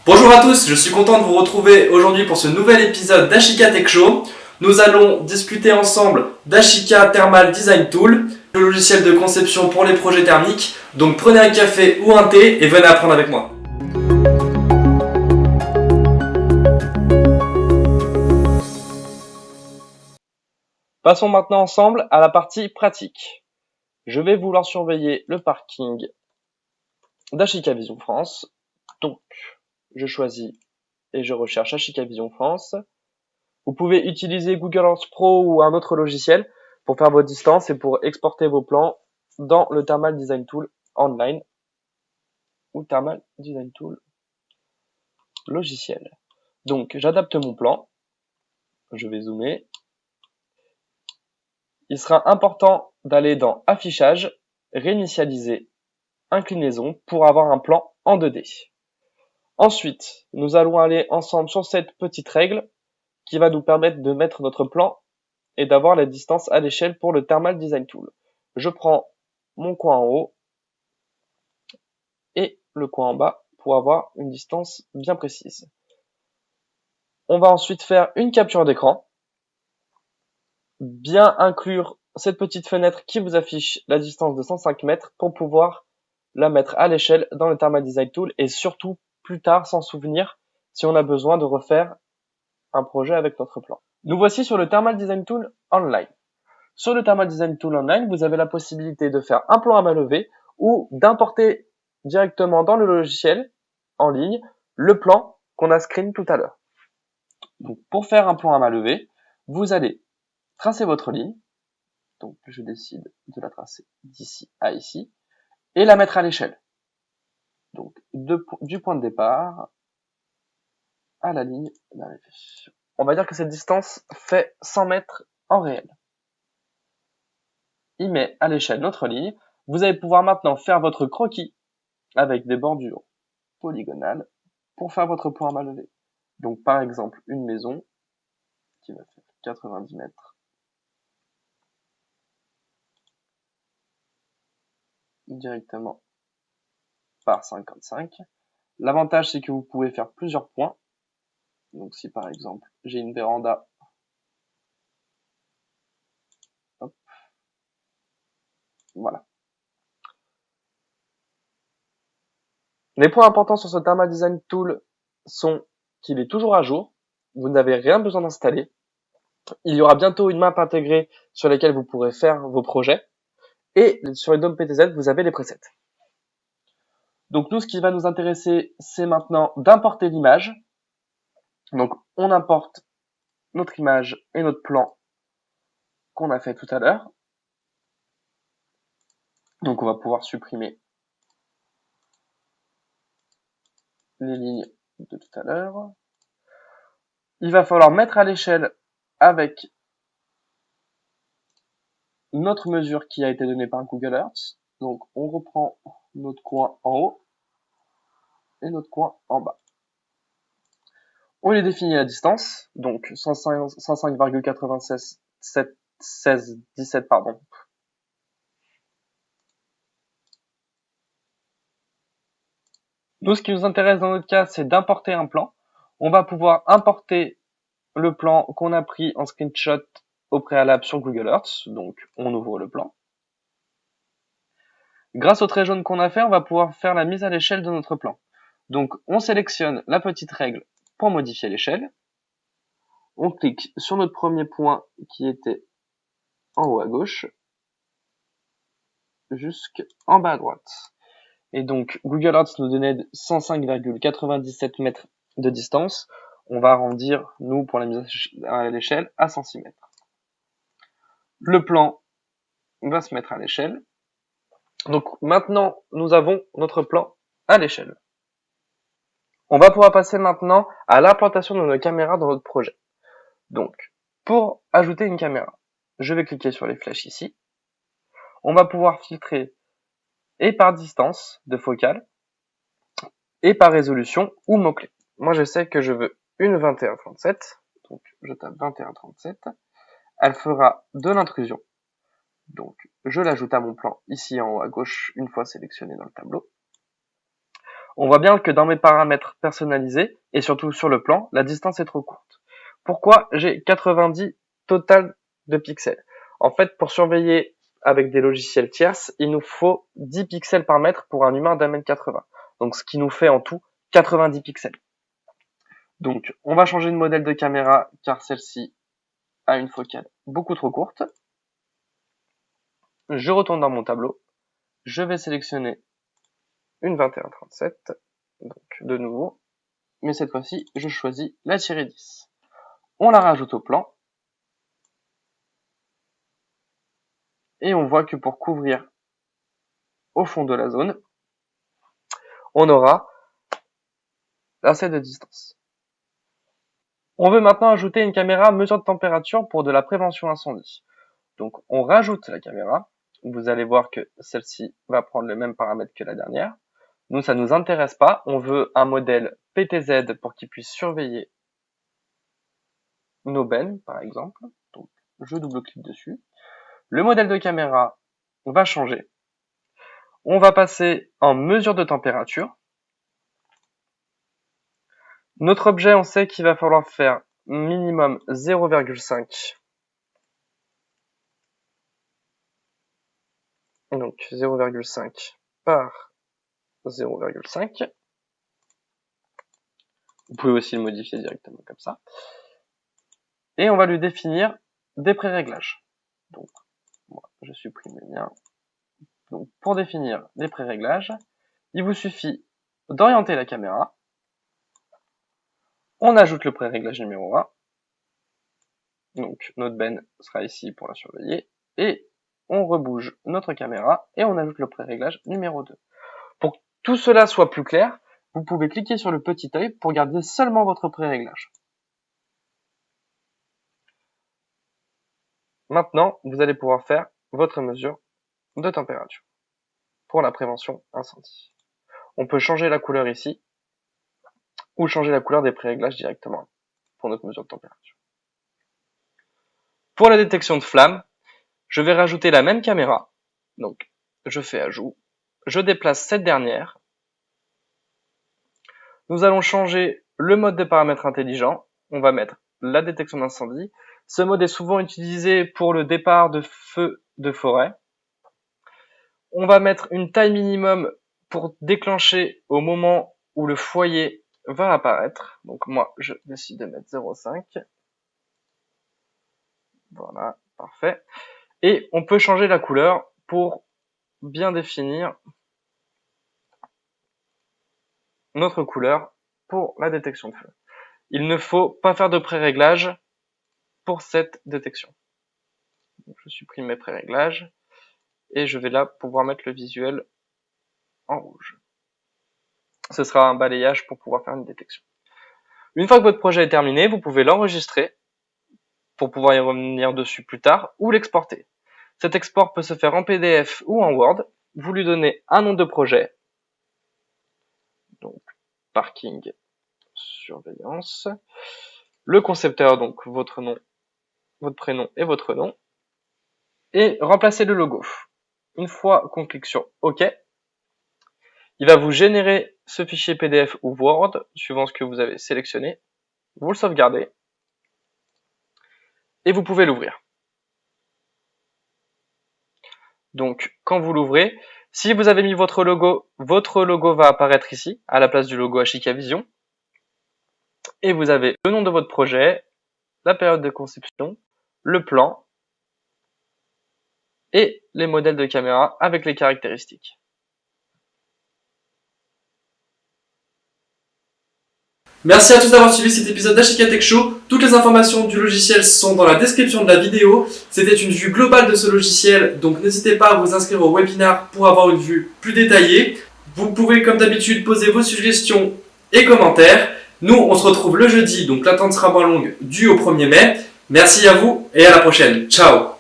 Bonjour à tous, je suis content de vous retrouver aujourd'hui pour ce nouvel épisode d'Ashika Tech Show. Nous allons discuter ensemble d'Ashika Thermal Design Tool, le logiciel de conception pour les projets thermiques. Donc prenez un café ou un thé et venez apprendre avec moi. Passons maintenant ensemble à la partie pratique. Je vais vouloir surveiller le parking d'Ashika Vision France. Donc je choisis et je recherche Ashika Vision France. Vous pouvez utiliser Google Earth Pro ou un autre logiciel pour faire vos distances et pour exporter vos plans dans le Thermal Design Tool online ou Thermal Design Tool logiciel. Donc j'adapte mon plan, je vais zoomer. Il sera important d'aller dans Affichage, Réinitialiser, Inclinaison pour avoir un plan en 2D. Ensuite, nous allons aller ensemble sur cette petite règle qui va nous permettre de mettre notre plan et d'avoir la distance à l'échelle pour le Thermal Design Tool. Je prends mon coin en haut et le coin en bas pour avoir une distance bien précise. On va ensuite faire une capture d'écran, bien inclure cette petite fenêtre qui vous affiche la distance de 105 mètres pour pouvoir la mettre à l'échelle dans le Thermal Design Tool et surtout plus tard s'en souvenir si on a besoin de refaire un projet avec notre plan. Nous voici sur le Thermal Design Tool Online. Sur le Thermal Design Tool Online, vous avez la possibilité de faire un plan à main levée ou d'importer directement dans le logiciel en ligne le plan qu'on a screen tout à l'heure. Donc, pour faire un plan à main levée, vous allez tracer votre ligne. Donc, je décide de la tracer d'ici à ici et la mettre à l'échelle. Donc, du point de départ à la ligne d'arrivée. On va dire que cette distance fait 100 mètres en réel. Il met à l'échelle notre ligne. Vous allez pouvoir maintenant faire votre croquis avec des bordures polygonales pour faire votre plan à main levée. Donc par exemple une maison qui va faire 90 mètres directement par 55. L'avantage c'est que vous pouvez faire plusieurs points. Donc si par exemple j'ai une véranda, hop, voilà. Les points importants sur ce Thermal Design Tool sont qu'il est toujours à jour, vous n'avez rien besoin d'installer. Il y aura bientôt une map intégrée sur laquelle vous pourrez faire vos projets. Et sur les DOM PTZ, vous avez les presets. Donc nous, ce qui va nous intéresser, c'est maintenant d'importer l'image. Donc on importe notre image et notre plan qu'on a fait tout à l'heure. Donc on va pouvoir supprimer les lignes de tout à l'heure. Il va falloir mettre à l'échelle avec notre mesure qui a été donnée par Google Earth. Donc on reprend notre coin en haut et notre coin en bas. On les définit à distance, donc 105,9617 pardon. Nous, ce qui nous intéresse dans notre cas, c'est d'importer un plan. On va pouvoir importer le plan qu'on a pris en screenshot au préalable sur Google Earth. Donc, on ouvre le plan. Grâce au trait jaune qu'on a fait, on va pouvoir faire la mise à l'échelle de notre plan. Donc, on sélectionne la petite règle pour modifier l'échelle. On clique sur notre premier point qui était en haut à gauche, jusqu'en bas à droite. Et donc, Google Earth nous donnait 105,97 mètres de distance. On va arrondir, nous, pour la mise à l'échelle, à 106 mètres. Le plan va se mettre à l'échelle. Donc, maintenant, nous avons notre plan à l'échelle. On va pouvoir passer maintenant à l'implantation de nos caméras dans notre projet. Donc, pour ajouter une caméra, je vais cliquer sur les flèches ici. On va pouvoir filtrer et par distance de focale, et par résolution ou mot-clé. Moi, je sais que je veux une 2137, donc je tape 2137. Elle fera de l'intrusion. Donc, je l'ajoute à mon plan ici en haut à gauche, une fois sélectionné dans le tableau. On voit bien que dans mes paramètres personnalisés, et surtout sur le plan, la distance est trop courte. Pourquoi j'ai 90 total de pixels? En fait, pour surveiller avec des logiciels tierces, il nous faut 10 pixels par mètre pour un humain d'1m80. Donc ce qui nous fait en tout 90 pixels. Donc on va changer de modèle de caméra car celle-ci a une focale beaucoup trop courte. Je retourne dans mon tableau. Je vais sélectionner une 21-37, donc de nouveau, mais cette fois-ci, je choisis la tirée 10. On la rajoute au plan, et on voit que pour couvrir au fond de la zone, on aura assez de distance. On veut maintenant ajouter une caméra mesure de température pour de la prévention incendie. Donc on rajoute la caméra, vous allez voir que celle-ci va prendre le même paramètre que la dernière. Nous, ça nous intéresse pas. On veut un modèle PTZ pour qu'il puisse surveiller nos bennes, par exemple. Donc, je double-clique dessus. Le modèle de caméra va changer. On va passer en mesure de température. Notre objet, on sait qu'il va falloir faire minimum 0,5. Donc 0,5 par 0,5. Vous pouvez aussi le modifier directement comme ça. Et on va lui définir des pré-réglages. Donc, moi, je supprime les liens. Donc, pour définir les pré-réglages, il vous suffit d'orienter la caméra. On ajoute le pré-réglage numéro 1. Donc, notre benne sera ici pour la surveiller. Et on rebouge notre caméra et on ajoute le pré-réglage numéro 2. Pour que tout cela soit plus clair, vous pouvez cliquer sur le petit œil pour garder seulement votre pré-réglage. Maintenant, vous allez pouvoir faire votre mesure de température pour la prévention incendie. On peut changer la couleur ici ou changer la couleur des pré-réglages directement pour notre mesure de température. Pour la détection de flammes, je vais rajouter la même caméra. Donc, je fais ajout. Je déplace cette dernière. Nous allons changer le mode de paramètres intelligent. On va mettre la détection d'incendie. Ce mode est souvent utilisé pour le départ de feux de forêt. On va mettre une taille minimum pour déclencher au moment où le foyer va apparaître. Donc moi, je décide de mettre 0,5. Voilà, parfait. Et on peut changer la couleur pour bien définir notre couleur pour la détection de feu. Il ne faut pas faire de pré-réglage pour cette détection. Donc, je supprime mes pré-réglages et je vais là pouvoir mettre le visuel en rouge. Ce sera un balayage pour pouvoir faire une détection. Une fois que votre projet est terminé, vous pouvez l'enregistrer pour pouvoir y revenir dessus plus tard ou l'exporter. Cet export peut se faire en PDF ou en Word. Vous lui donnez un nom de projet. Donc, parking surveillance. Le concepteur, donc votre nom, votre prénom et votre nom. Et remplacez le logo. Une fois qu'on clique sur OK, il va vous générer ce fichier PDF ou Word, suivant ce que vous avez sélectionné. Vous le sauvegardez. Et vous pouvez l'ouvrir. Donc, quand vous l'ouvrez, si vous avez mis votre logo va apparaître ici, à la place du logo Ashika Vision. Et vous avez le nom de votre projet, la période de conception, le plan et les modèles de caméra avec les caractéristiques. Merci à tous d'avoir suivi cet épisode d'Ashika Tech Show. Toutes les informations du logiciel sont dans la description de la vidéo. C'était une vue globale de ce logiciel, donc n'hésitez pas à vous inscrire au webinar pour avoir une vue plus détaillée. Vous pouvez comme d'habitude poser vos suggestions et commentaires. Nous, on se retrouve le jeudi, donc l'attente sera moins longue, due au 1er mai. Merci à vous et à la prochaine. Ciao!